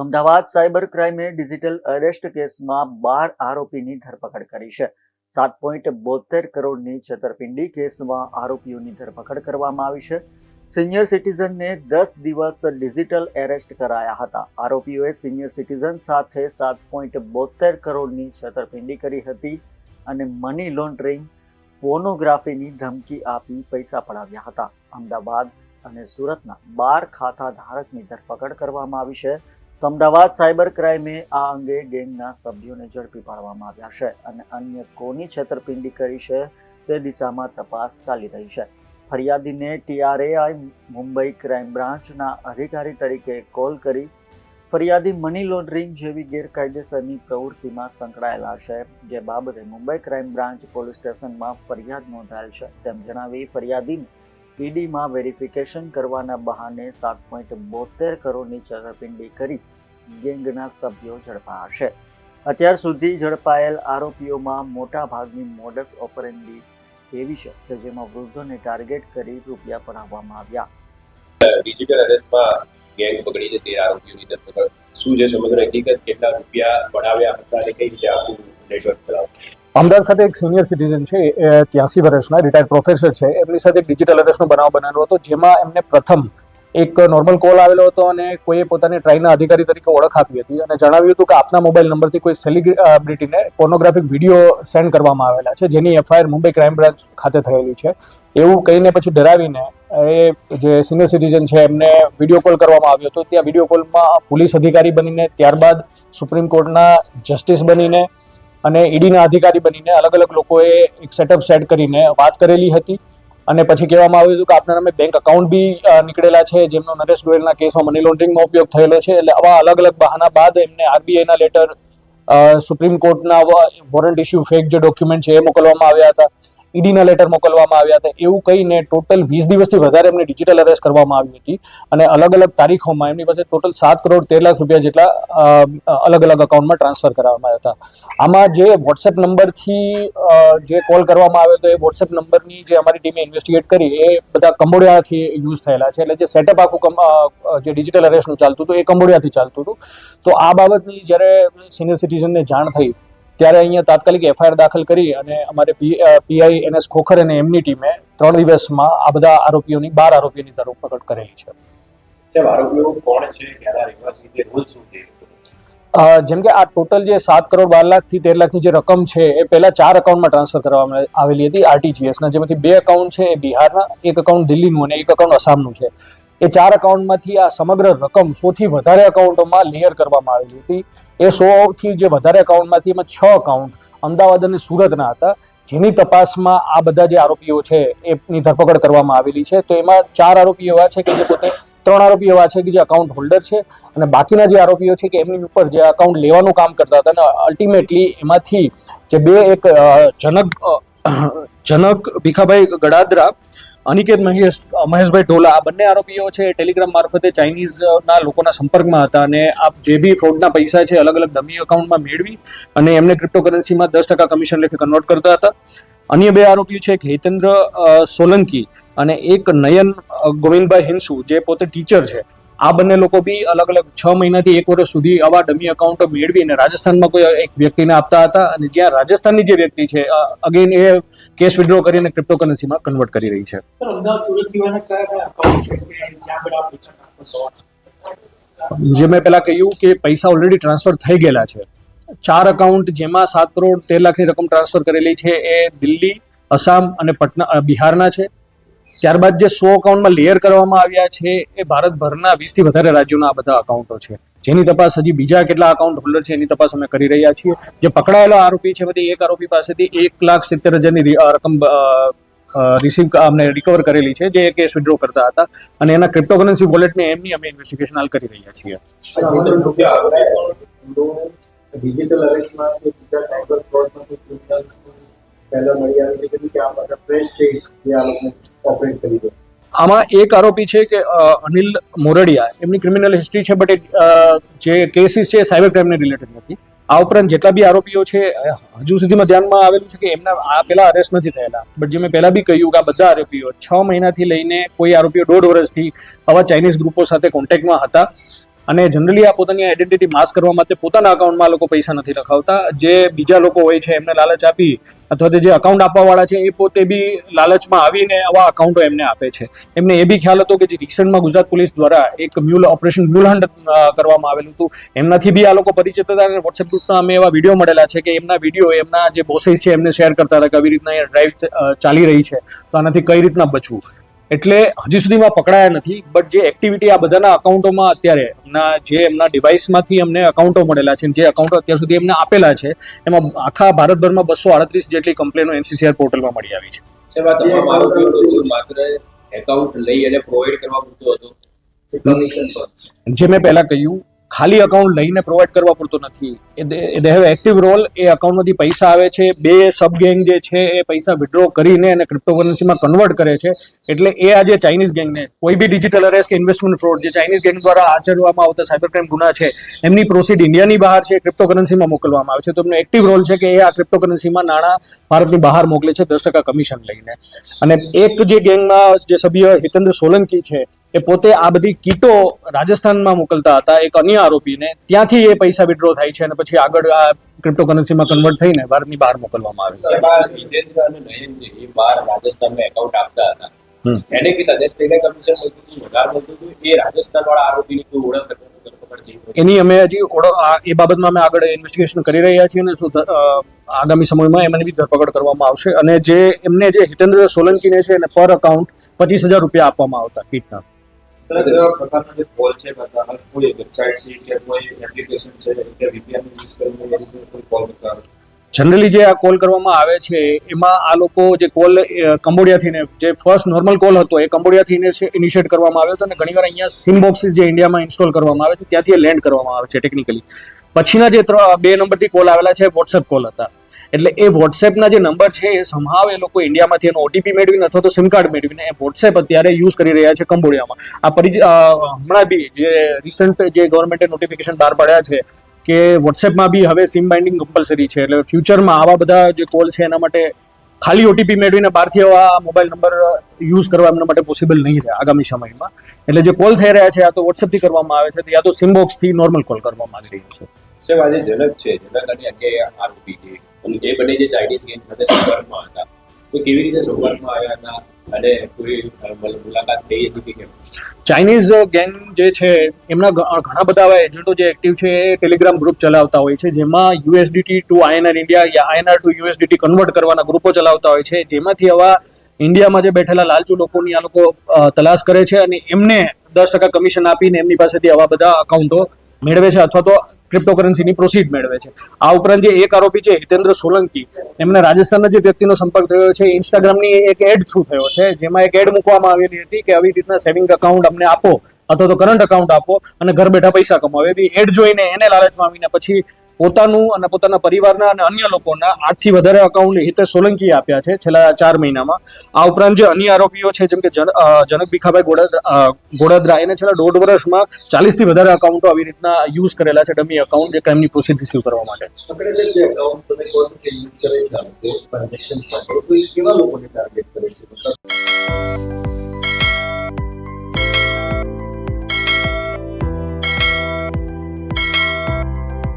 Ahmedabad cyber ક્રાઇમે digital arrest કેસમાં 12 આરોપીની ધરપકડ કરી છે. 7.72 કરોડની છેતરપિંડી કેસમાં આરોપીઓની ધરપકડ કરવામાં આવી છે. સિનિયર સિટીઝનને 10 દિવસ ડિજિટલ એરેસ્ટ કરાયા હતા. આરોપીઓએ સિનિયર સિટીઝન સાથે 7.72 કરોડની છેતરપિંડી કરી હતી અને મની લોન્ડરિંગ, પોર્નોગ્રાફીની ધમકી આપી પૈસા પડાવ્યા હતા. અમદાવાદ અને સુરતના 12 ખાતા ધારકની ધરપકડ કરવામાં આવી છે. તો અમદાવાદ સાયબર ક્રાઇમે આ અંગે ગેંગના સભ્યોને ઝડપી પાડવામાં આવ્યા છે અને અન્ય કોની છેતરપિંડી કરી છે તે દિશામાં તપાસ ચાલી રહી છે. ફરિયાદીને TRAI મુંબઈ ક્રાઇમ બ્રાન્ચના અધિકારી તરીકે કોલ કરી ફરિયાદી મની લોન્ડરિંગ જેવી ગેરકાયદેસરની પ્રવૃત્તિમાં સંકળાયેલા છે, જે બાબતે મુંબઈ ક્રાઇમ બ્રાન્ચ પોલીસ સ્ટેશનમાં ફરિયાદ નોંધાયેલ છે તેમ જણાવી ફરિયાદીને ઈડીમાં વેરિફિકેશન કરવાના બહાને 7.72 કરોડની છેતરપિંડી કરી ગેંગના સભ્યો ઝડપાયા છે. અત્યાર સુધી ઝડપાયેલ આરોપીઓમાં મોટા ભાગની મોડસ ઓપરેન્ડી એવી છે કે જેમાં વૃદ્ધોને ટાર્ગેટ કરી રૂપિયા પડાવવામાં આવ્યા. ડિજિટલ અરેસ્ટમાં ગેંગ પકડી છે 13 આરોપીઓની ધરપકડ. શું છે સમગ્ર હકીકત, કેટલા રૂપિયા પડાવ્યા હતા અને કઈ રીતે આખું નેટવર્ક ચલાવ્યું? અમદાવાદ ખાતે એક સિનિયર સિટીઝન છે, 83 વર્ષના રિટાયર્ડ પ્રોફેસર છે. એમની સાથે એક ડિજિટલ અરેસ્ટનો બનાવ બનેલો હતો, જેમાં એમને પ્રથમ એક નોર્મલ કોલ આવેલો હતો અને કોઈએ પોતાની ટ્રાઈના અધિકારી તરીકે ઓળખ આપી હતી અને જણાવ્યું હતું કે આપના મોબાઈલ નંબરથી કોઈ સેલિબ્રિટીને પોર્નોગ્રાફિક વિડીયો સેન્ડ કરવામાં આવેલા છે, જેની FIR મુંબઈ ક્રાઇમ બ્રાન્ચ ખાતે થયેલી છે. એવું કહીને પછી ડરાવીને એ જે સિનિયર સિટીઝન છે એમને વિડીયો કોલ કરવામાં આવ્યો હતો. ત્યાં વિડીયો કોલમાં પોલીસ અધિકારી બનીને, ત્યારબાદ સુપ્રીમ કોર્ટના જસ્ટિસ બનીને અને ઈડીના અધિકારી બનીને અલગ અલગ લોકોએ એક સેટઅપ સેટ કરીને વાત કરેલી હતી. અને પછી કહેવામાં આવ્યું હતું કે આપના નામે બેંક એકાઉન્ટ બી નીકળેલા છે, જેમનો નરેશ ગોયલના કેસમાં મની લોન્ડરિંગનો ઉપયોગ થયેલો છે. એટલે આવા અલગ અલગ બહાના બાદ એમને RBIના લેટર, સુપ્રીમ કોર્ટના વોરંટ ઇસ્યુ ફેક જે ડોક્યુમેન્ટ છે એ મોકલવામાં આવ્યા હતા, ઈડીના લેટર મોકલવામાં આવ્યા હતા. એવું કહીને ટોટલ 20 દિવસથી વધારે એમને ડિજિટલ અરેસ્ટ કરવામાં આવી હતી અને અલગ અલગ તારીખોમાં એમની પાસે ટોટલ 7 કરોડ 13 લાખ રૂપિયા જેટલા અલગ અલગ એકાઉન્ટમાં ટ્રાન્સફર કરવામાં આવ્યા હતા. આમાં જે વોટ્સએપ નંબરથી જે કોલ કરવામાં આવ્યો હતો એ વોટ્સએપ નંબરની જે અમારી ટીમે ઇન્વેસ્ટિગેટ કરી એ બધા કંબોડિયાથી યુઝ થયેલા છે. એટલે જે સેટઅપ આખું જે ડિજિટલ અરેસ્ટનું ચાલતું હતું એ કંબોડિયાથી ચાલતું હતું. તો આ બાબતની જ્યારે સિનિયર સિટીઝનને જાણ થઈ ત્યારે અહીંયા તાત્કાલિક FIR દાખલ કરી અને અમારે PI NS ખોખર અને એમની ટીમે 3 દિવસમાં આ બધા આરોપીઓની 12 આરોપીઓની ધરપકડ કરેલી છે. આરોપીઓ કોણ છે, ક્યાંના રહેવાસી છે, રોજ શું છે? જેમ કે આ ટોટલ જે 7 કરોડ 12 લાખથી 13 લાખની જે રકમ છે એ પહેલા 4 એકાઉન્ટમાં ટ્રાન્સફર કરવામાં આવેલી હતી RTGSના, જેમાંથી 2 એકાઉન્ટ છે એ બિહારના, 1 એકાઉન્ટ દિલ્હીનું અને 1 એકાઉન્ટ આસામનું છે. એ 4 એકાઉન્ટમાંથી આ સમગ્ર રકમ 100થી વધારે એકાઉન્ટોમાં લેયર કરવામાં આવેલી હતી. એ 100થી જે વધારે એકાઉન્ટમાંથી એમાં 6 એકાઉન્ટ અમદાવાદ અને સુરતના હતા, જેની તપાસમાં આ બધા જે આરોપીઓ છે એની ધરપકડ કરવામાં આવેલી છે. તો એમાં 4 આરોપીઓ એવા છે કે જે પોતે 3 આરોપીઓ એવા છે કે જે અકાઉન્ટ હોલ્ડર છે અને બાકીના જે આરોપીઓ છે કે એમની ઉપર જે અકાઉન્ટ લેવાનું કામ કરતા હતા અને અલ્ટિમેટલી એમાંથી જે 2 એક જનક ભીખાભાઈ ગડાદરા, અનિકેત મહેશભાઈ ઢોલા, આ બંને આરોપીઓ છે ટેલિગ્રામ મારફતે ચાઇનીઝના લોકોના સંપર્કમાં હતા અને આ જે બી ફ્રોડના પૈસા છે અલગ અલગ ડમી એકાઉન્ટમાં મેળવી અને એમને ક્રિપ્ટોકરન્સીમાં 10% કમિશન લેખે કન્વર્ટ કરતા હતા. અન્ય 2 આરોપીઓ છે એક હેતેન્દ્ર સોલંકી અને એક નયન ગોવિંદભાઈ હિંસુ, જે પોતે ટીચર છે. આ બંને લોકો બી અલગ અલગ 6 મહિનાથી 1 વર્ષ સુધી આવા ડમી એકાઉન્ટો મેળવીને રાજસ્થાનમાં કોઈ એક વ્યક્તિને આપતા હતા અને જ્યાં રાજસ્થાનની જે વ્યક્તિ છે અગેન એ કેશ વિડ્રો કરીને ક્રિપ્ટોકરન્સીમાં કન્વર્ટ કરી રહી છે. જે મેં પહેલા કહ્યું કે પૈસા ઓલરેડી ટ્રાન્સફર થઈ ગયેલા છે. 4 એકાઉન્ટ જેમાં 7 કરોડ 13 લાખની રકમ ટ્રાન્સફર કરેલી છે એ દિલ્હી, આસામ અને પટના બિહારના છે. ત્યારબાદ જે 100 એકાઉન્ટમાં લેયર કરવામાં આવ્યા છે એ ભારતભરના 20થી વધારે રાજ્યોના આ બધા એકાઉન્ટો છે, જેની તપાસ હજી બીજા કેટલા એકાઉન્ટ હોલ્ડર છે એની તપાસ અમે કરી રહ્યા છીએ. જે પકડાયેલો આરોપી છે બધી એક આરોપી પાસેથી 1,70,000ની રકમ અમને રિકવર કરેલી છે, જે કેશ વિડ્રો કરતા હતા અને એના ક્રિપ્ટોકરન્સી વોલેટને એમની અમે ઇન્વેસ્ટિગેશન હાલ કરી રહ્યા છીએ. ડિજિટલ અરેસ્ટમાં કે બીજા સાયબર ફ્રોડમાંથી ક્રિમિનલ્સ પહેલા મળી આવી છે કે આ બધા ફ્રેશ છે જે આ લોકો ઓપરેટ કરી દે. આમાં એક આરોપી છે કે અનિલ મોરડિયા, એમની ક્રિમિનલ હિસ્ટ્રી છે બટ જે કેસીસ છે સાયબર ક્રાઇમને રિલેટેડ નથી. આ ઉપરાંત જેટલા બી આરોપીઓ છે હજુ સુધીમાં ધ્યાનમાં આવેલું છે કે એમના આ પહેલા અરેસ્ટ નથી થયેલા, બટ જે મેં પહેલા બી કહ્યું કે આ બધા આરોપીઓ 6 મહિનાથી લઈને કોઈ આરોપીઓ 1.5 વર્ષથી આવા ચાઇનીઝ ગ્રુપો સાથે કોન્ટેક્ટમાં હતા અને જનરલી આ પોતાની આઈડેન્ટિટી માસ્ક કરવા માટે પોતાના અકાઉન્ટમાં લોકો પૈસા નથી રખાવતા. જે બીજા લોકો હોય છે એમને લાલચ આપી અથવા તો જે અકાઉન્ટ આપવાવાળા છે એ પોતે બી લાલચમાં આવીને આવા અકાઉન્ટો એમને આપે છે. એમને એ બી ખ્યાલ હતો કે જે રિસેન્ટમાં ગુજરાત પોલીસ દ્વારા એક ઓપરેશન મ્યુલ હન્ટ કરવામાં આવેલું હતું, એમનાથી બી આ લોકો પરિચિત હતા. અને વોટ્સએપ ગ્રુપમાં અમે એવા વિડીયો મળેલા છે કે એમના વિડીયો એમના જે બોસેસ છે એમને શેર કરતા હતા કે આવી રીતના ડ્રાઈવ ચાલી રહી છે તો આનાથી કઈ રીતના બચવું. એટલે હજી સુધીમાં પકડાયા નથી, બટ જે એક્ટિવિટી આ બધાના અકાઉન્ટોમાં અત્યારે એમના ડિવાઇસમાંથી અમને અકાઉન્ટો મળેલા છે, જે અકાઉન્ટો અત્યાર સુધી એમને આપેલા છે, એમાં આખા ભારતભરમાં 238 જેટલી કમ્પ્લેનો NCCR પોર્ટલમાં મળી આવી છે. સાહેબ, આ તમામ આરોપીઓ માત્ર એકાઉન્ટ લઈ અને પ્રોવાઈડ કરવા પૂરતું હતું? જે મેં પહેલા કહ્યું, ખાલી અકાઉન્ટ લઈને પ્રોવાઈડ કરવા પૂરતો નથી. They have active role. એ અકાઉન્ટમાંથી પૈસા આવે છે, 2 સબ ગેંગ જે છે એ પૈસા વિડ્રો કરીને અને ક્રિપ્ટોકરન્સીમાં કન્વર્ટ કરે છે. એટલે એ આજે ચાઇનીઝ ગેંગને કોઈ બી ડિજિટલ અરેસ્ટ કે ઇન્વેસ્ટમેન્ટ ફ્રોડ જે ચાઇનીઝ ગેંગ દ્વારા આચરવામાં આવતા સાયબર ક્રાઇમ ગુના છે એમની પ્રોસીડ ઇન્ડિયાની બહાર છે, ક્રિપ્ટોકરન્સીમાં મોકલવામાં આવે છે. તો એમનો એક્ટિવ રોલ છે કે એ આ ક્રિપ્ટોકરન્સીમાં નાણાં ભારતની બહાર મોકલે છે 10% કમિશન લઈને. અને એક જે ગેંગમાં જે સભ્ય હિતેન્દ્ર સોલંકી છે એ પોતે આ બધી કીટો રાજસ્થાનમાં મોકલતા હતા એક અન્ય આરોપીને. ત્યાંથી એ પૈસા વિડ્રો થાય છે અને પછી આગળ આ ક્રિપ્ટોકરન્સીમાં કન્વર્ટ થઈને ભારતની બહાર મોકલવામાં આવે છે. હિતેન્દ્ર અને નયન જે એ બહાર રાજસ્થાનમાં એકાઉન્ટ આપતા હતા, એને કેટલા 10% કમિશન મળતું હતું, વધારે મળતું હતું? એ રાજસ્થાન વાળા આરોપીની કોઈ ઓળખ એની અમે હજી એ બાબતમાં અમે આગળ ઇન્વેસ્ટિગેશન કરી રહ્યા છીએ અને આગામી સમયમાં એમની બી ધરપકડ કરવામાં આવશે. અને જે એમને જે હિતેન્દ્ર સોલંકીને છે એને પર અકાઉન્ટ 25,000 રૂપિયા આપવામાં આવતા કીટના. કેવા પ્રકારના જે કોલ છે બધા કોઈ વેબસાઇટથી કે કોઈ એપ્લિકેશન છે કે VPN યુઝ કરીને એ રીતે કોઈ કોલ કરતા હોય? જનરલી જે આ કોલ કરવામાં આવે છે એમાં આ લોકો જે કોલ કંબોડિયાથી જે ફર્સ્ટ નોર્મલ કોલ હતો એ કંબોડિયાથી ઇનિશિએટ કરવામાં આવ્યો હતો અને ઘણીવાર અહીંયા સિમ બોક્સીસ જે ઇન્ડિયામાં ઇન્સ્ટોલ કરવામાં આવે છે ત્યાંથી એ લેન્ડ કરવામાં આવે છે ટેકનિકલી. પછીના જે 2 નંબરથી કોલ આવેલા છે વોટ્સએપ કોલ હતા. એટલે એ વોટ્સએપના જે નંબર છે એ સંભાવ એ લોકો ઇન્ડિયામાંથી એનો OTP મેળવીને અથવા તો સિમ કાર્ડ મેળવીને એ વોટ્સએપ અત્યારે યુઝ કરી રહ્યા છે કંબોડિયામાં. હમણાં બી જે રિસન્ટ જે ગવર્મેન્ટે નોટિફિકેશન બહાર પાડ્યા છે કે વોટ્સએપમાં બી હવે સિમ બાઇન્ડિંગ કમ્પલસરી છે. એટલે ફ્યુચરમાં આવા બધા જે કોલ છે એના માટે ખાલી OTP મેળવીને બહારથી આવા મોબાઈલ નંબર યુઝ કરવા એમના માટે પોસિબલ નહીં રહે આગામી સમયમાં. એટલે જે કોલ થઈ રહ્યા છે આ તો વોટ્સએપથી કરવામાં આવે છે, યા તો સિમ બોક્સથી નોર્મલ કોલ કરવામાં આવી રહ્યું છે. સાહેબ, આજે જનક છે, જનક અને અન્ય આરોપી છે, અને એ બંને જે ચાઇનીઝ ગેંગ સાથે સંપર્કમાં હતા, તો કેવી રીતે સંપર્કમાં આવ્યા હતા અને કોઈ મુલાકાત થઈ હતી કે કેમ? ચાઇનીઝ ગેંગ જે છે એમના ઘણા બધા એવા એજન્ટો જે એક્ટિવ છે એ ટેલિગ્રામ ગ્રુપ ચલાવતા હોય છે, જેમાં USDT ટુ INR ઇન્ડિયા યા INR ટુ USDT કન્વર્ટ કરવાના ગ્રુપો ચલાવતા હોય છે, જેમાંથી આવા ઇન્ડિયામાં જે બેઠેલા લાલચુ લોકોની આ લોકો તલાશ કરે છે અને એમને 10% કમિશન આપીને એમની પાસેથી આવા બધા અકાઉન્ટો મેળવે છે અથવા તો ક્રિપ્ટોકરન્સીની પ્રોસીડ મેળવે છે. આ ઉપરાંત જે એક આરોપી છે હિતેન્દ્ર સોલંકી, એમને રાજસ્થાનના જે વ્યક્તિનો સંપર્ક થયો છે ઇન્સ્ટાગ્રામની એક એડ થ્રુ થયો છે, જેમાં એક એડ મૂકવામાં આવેલી હતી કે આવી રીતના સેવિંગ અકાઉન્ટ અમને આપો અથવા તો કરંટ અકાઉન્ટ આપો અને ઘર બેઠા પૈસા કમાવો. એવી એડ જોઈને એને લાલચમાં આવીને પછી પોતાનું અને પોતાના પરિવારના અને અન્ય લોકોના 8થી વધારે અકાઉન્ટ હિતેશ સોલંકીએ આપ્યા છે છેલ્લા 4 મહિનામાં. આ ઉપરાંત જે અન્ય આરોપીઓ છે જેમ કે જનક ભીખાભાઈ ગોડાદરા, એને છેલ્લા 1.5 વર્ષમાં 40થી વધારે અકાઉન્ટો આવી રીતના યુઝ કરેલા છે, ડમી અકાઉન્ટ જે ક્રાઇમની પ્રોસીડ રિસીવ કરવા માટે. જે અકાઉન્ટ તમે કહો છો કે યુઝ કરે છે ટ્રાન્ઝેક્શન સાથે, તો એ કેવા લોકોને ટાર્ગેટ કરે છે?